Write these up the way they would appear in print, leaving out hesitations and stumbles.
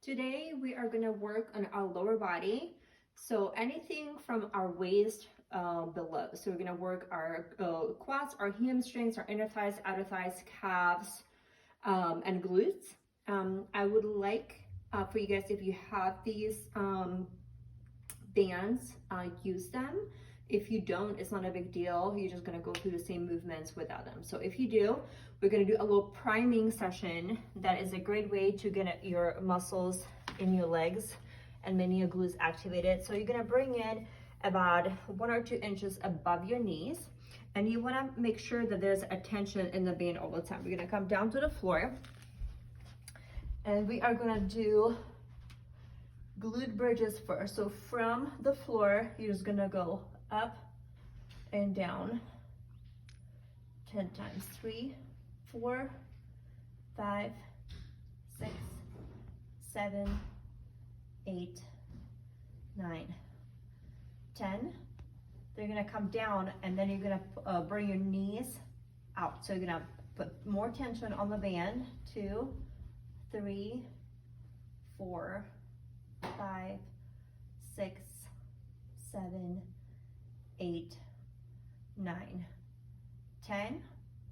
Today we are going to work on our lower body. So anything from our waist below. So we're going to work our quads, our hamstrings, our inner thighs, outer thighs, calves, and glutes. I would like for you guys, if you have these bands, use them. If you don't, it's not a big deal. You're just gonna go through the same movements without them. So if you do, we're gonna do a little priming session. That is a great way to get your muscles in your legs and many your glutes activated. So you're gonna bring in about 1 or 2 inches above your knees, and you wanna make sure that there's a tension in the band all the time. We're gonna come down to the floor, and we are gonna do glute bridges first. So from the floor, you're just gonna go up and down 10 times. 3, 4, 5, 6, 7, 8, 9, 10. Then you're gonna come down, and then you're gonna bring your knees out. So you're gonna put more tension on the band. 2, 3, 4, 5, 6, 7, 8, 9, 10.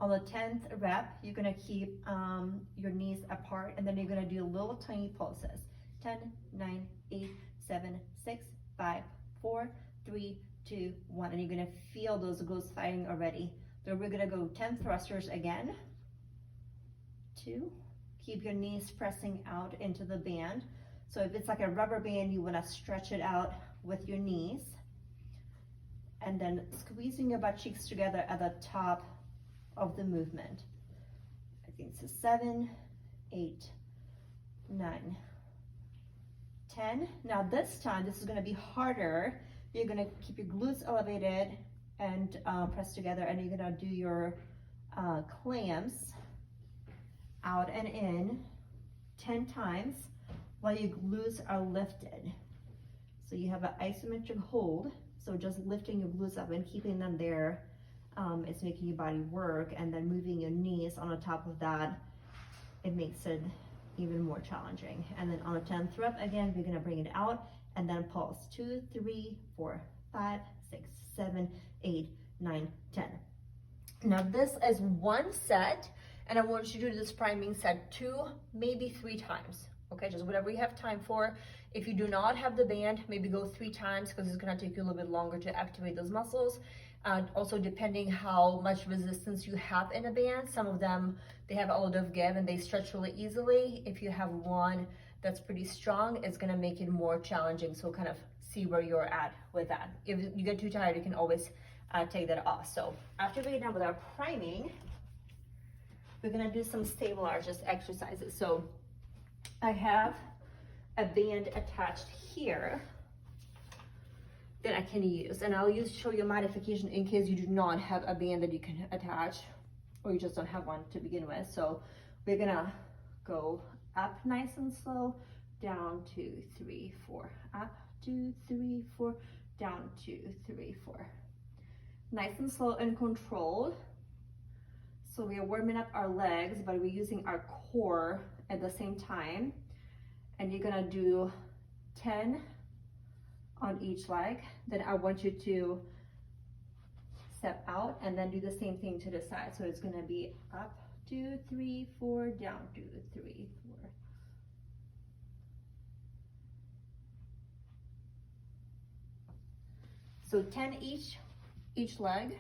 On the 10th rep, you're gonna keep your knees apart, and then you're gonna do little tiny pulses. 10, 9, 8, 7, 6, 5, 4, 3, 2, 1. And you're gonna feel those glutes fighting already. Then we're gonna go 10 thrusters again. 2, keep your knees pressing out into the band. So if it's like a rubber band, you wanna stretch it out with your knees. And then squeezing your butt cheeks together at the top of the movement. I think it's 7, 8, 9, 10. Now this time, this is gonna be harder. You're gonna keep your glutes elevated and press together, and you're gonna do your clams out and in 10 times while your glutes are lifted. So you have an isometric hold. So just lifting your glutes up and keeping them there is making your body work, and then moving your knees on the top of that, it makes it even more challenging. And then on the 10th rep, again, we're gonna bring it out and then pulse. 2, 3, 4, 5, 6, 7, 8, 9, 10. Now this is 1 set, and I want you to do this priming set 2, maybe 3 times. Okay, just whatever you have time for. If you do not have the band, maybe go 3 times, because it's gonna take you a little bit longer to activate those muscles. Also, depending how much resistance you have in a band, some of them, they have a lot of give and they stretch really easily. If you have one that's pretty strong, it's gonna make it more challenging. So kind of see where you're at with that. If you get too tired, you can always take that off. So after we get done with our priming, we're gonna do some stabilizers exercises. So I have a band attached here that I can use, and I'll show you a modification in case you do not have a band that you can attach, or you just don't have one to begin with. So we're gonna go up nice and slow, down 2, 3, 4, up 2, 3, 4, down 2, 3, 4. Nice and slow and controlled. So we are warming up our legs, but we're using our core at the same time. And you're gonna do 10 on each leg. Then I want you to step out and then do the same thing to the side. So it's gonna be up 2, 3, 4, down 2, 3, 4. So 10 each leg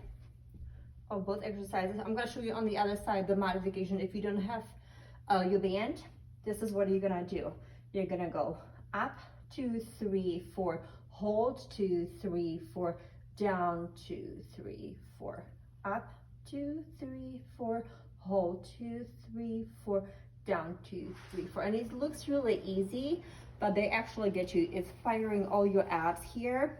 of both exercises. I'm gonna show you on the other side the modification. If you don't have your band, this is what you're gonna do. You're gonna go up 2, 3, 4, hold 2, 3, 4, down 2, 3, 4, up 2, 3, 4, hold 2, 3, 4, down 2, 3, 4. And it looks really easy, but they actually get you. It's firing all your abs here.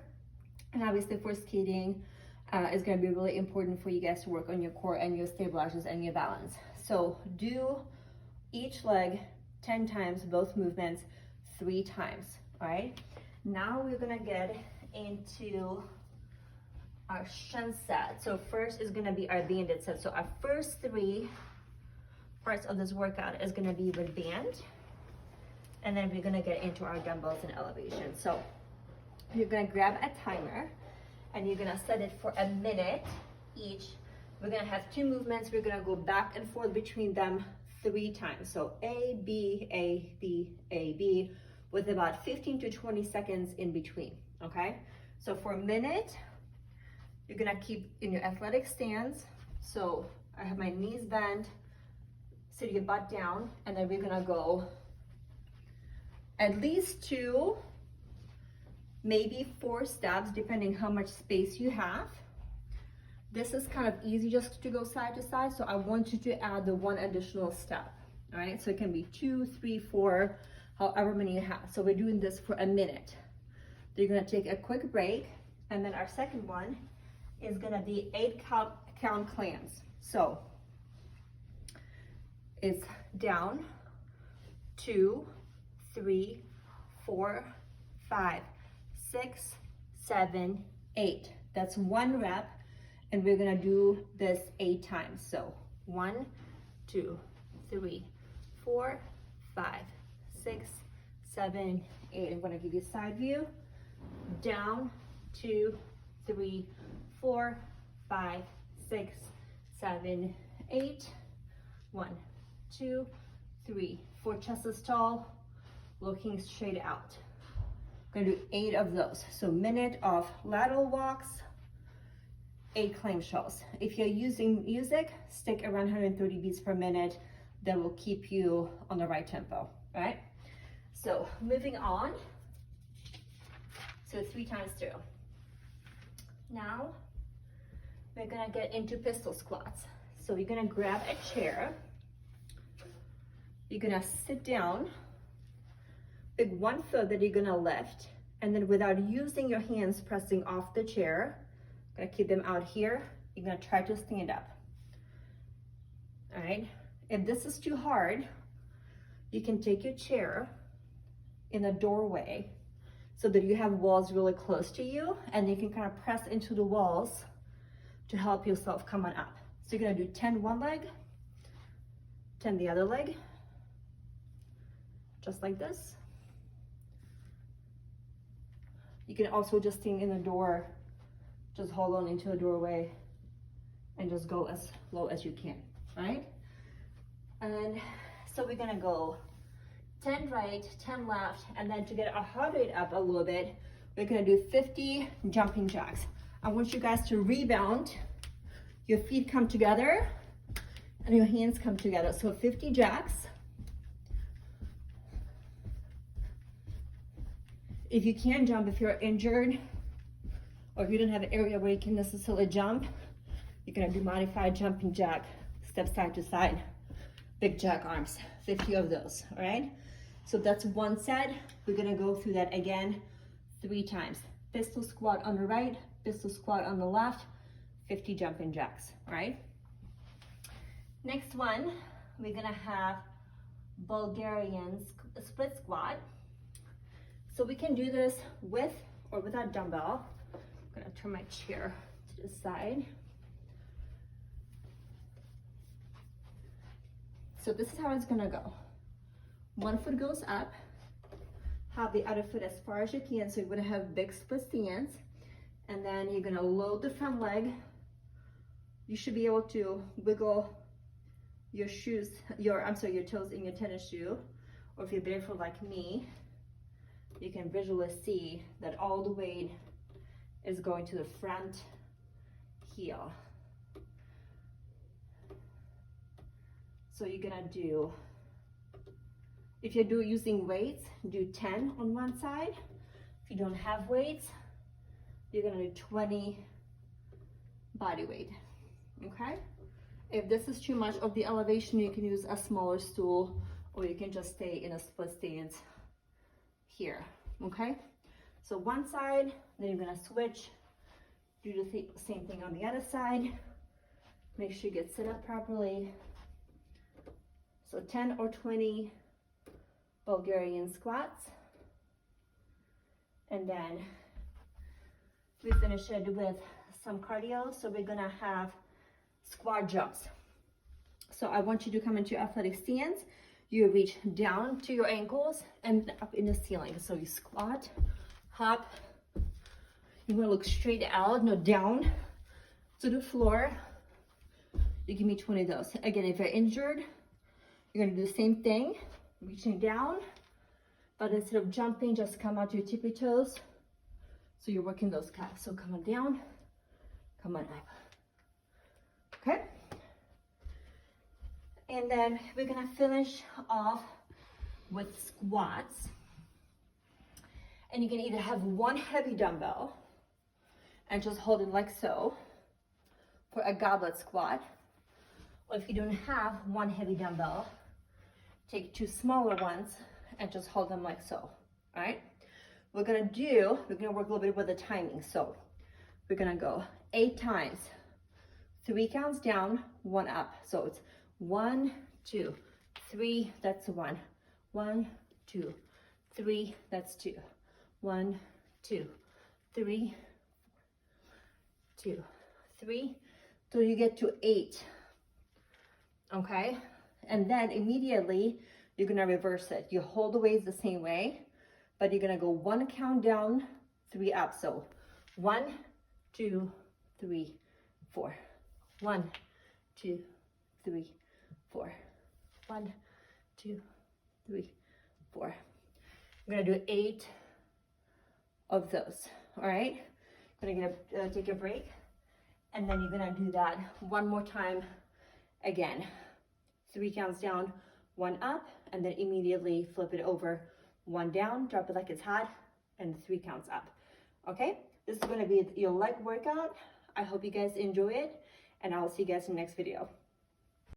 And obviously for skating, it's gonna be really important for you guys to work on your core and your stabilizers and your balance. So do each leg 10 times, both movements 3 times, all right? Now we're gonna get into our shin set. So first is gonna be our banded set. So our first 3 parts of this workout is gonna be with band. and then we're gonna get into our dumbbells and elevation. So you're gonna grab a timer and you're gonna set it for a minute each. We're gonna have 2 movements. We're gonna go back and forth between them 3 times. So A, B, A, B, A, B, with about 15 to 20 seconds in between, okay? So for a minute, you're gonna keep in your athletic stance. So I have my knees bent, sit your butt down, and then we're gonna go at least 2, maybe 4 steps, depending how much space you have. This is kind of easy just to go side to side, so I want you to add the 1 additional step, all right? So it can be 2, 3, 4, however many you have. So we're doing this for a minute. Then you're gonna take a quick break, and then our second one is gonna be 8 count clams. So it's down, 2, 3, 4, 5, 6, 7, 8. That's 1 rep, and we're gonna do this 8 times. So 1, 2, 3, 4, 5, 6, 7, 8. I'm gonna give you a side view. Down, 2, 3, 4, 5, 6, 7, 8. 1, 2, 3, 4. Chest is tall, looking straight out. I'm gonna do 8 of those. So minute of lateral walks, 8 clamshells. If you're using music, stick around 130 beats per minute. That will keep you on the right tempo, right? So moving on. So 3 times through. Now we're gonna get into pistol squats. So you're gonna grab a chair. You're gonna sit down. Pick 1 foot that you're gonna lift, and then without using your hands pressing off the chair, gonna keep them out here. You're gonna try to stand up. All right. If this is too hard, you can take your chair in a doorway so that you have walls really close to you, and you can kind of press into the walls to help yourself come on up. So you're gonna do 10 one leg, 10 the other leg, just like this. You can also just stand in the door, just hold on into the doorway and just go as low as you can, right? And so we're gonna go 10 right, 10 left, and then to get our heart rate up a little bit, we're gonna do 50 jumping jacks. I want you guys to rebound. Your feet come together and your hands come together. So 50 jacks. If you can't jump, if you're injured, or if you don't have an area where you can necessarily jump, you're gonna do modified jumping jack, step side to side, big jack arms, 50 of those, all right? So that's 1 set. We're gonna go through that again 3 times. Pistol squat on the right, pistol squat on the left, 50 jumping jacks, all right? Next one, we're gonna have Bulgarian split squat. So we can do this with or without dumbbell. I'm gonna turn my chair to the side. So this is how it's gonna go. 1 foot goes up, have the other foot as far as you can, so you're gonna have big split stance, and then you're gonna load the front leg. You should be able to wiggle your shoes, your toes in your tennis shoe, or if you're barefoot like me, you can visually see that all the weight is going to the front heel. So you're gonna do, if you're using weights, do 10 on one side. If you don't have weights, you're gonna do 20 body weight, okay? If this is too much of the elevation, you can use a smaller stool, or you can just stay in a split stance here, okay? So one side, then you're gonna switch, do the same thing on the other side. Make sure you get set up properly. So 10 or 20 Bulgarian squats. And then we finish it with some cardio. So we're gonna have squat jumps. So I want you to come into athletic stance. you reach down to your ankles and up in the ceiling. So you squat, hop, you wanna look straight out, no down to the floor. You give me 20 of those. Again, if you're injured, you're gonna do the same thing, reaching down, but instead of jumping, just come out to your tippy toes. So you're working those calves. So come on down, come on up. Okay? And then we're gonna finish off with squats. And you can either have one heavy dumbbell and just hold it like so for a goblet squat. Or if you don't have one heavy dumbbell, take two smaller ones and just hold them like so, all right? We're gonna work a little bit with the timing. So we're gonna go 8 times, 3 counts down, 1 up. So it's 1, 2, 3, that's 1. 1, 2, 3, that's 2. 1, 2, 3, 2, 3, till you get to 8. Okay, and then immediately you're gonna reverse it. You hold the weights the same way, but you're gonna go 1 count down, 3 up. So 1, 2, 3, 4. 1, 2, 3, 4. 1, 2, 3, 4. I'm gonna do 8 of those. All right, I'm gonna take a break, and then you're gonna do that one more time. Again, 3 counts down, 1 up, and then immediately flip it over. 1 down, drop it like it's hot, and 3 counts up. Okay, this is going to be your leg workout. I hope you guys enjoy it, and I'll see you guys in the next video.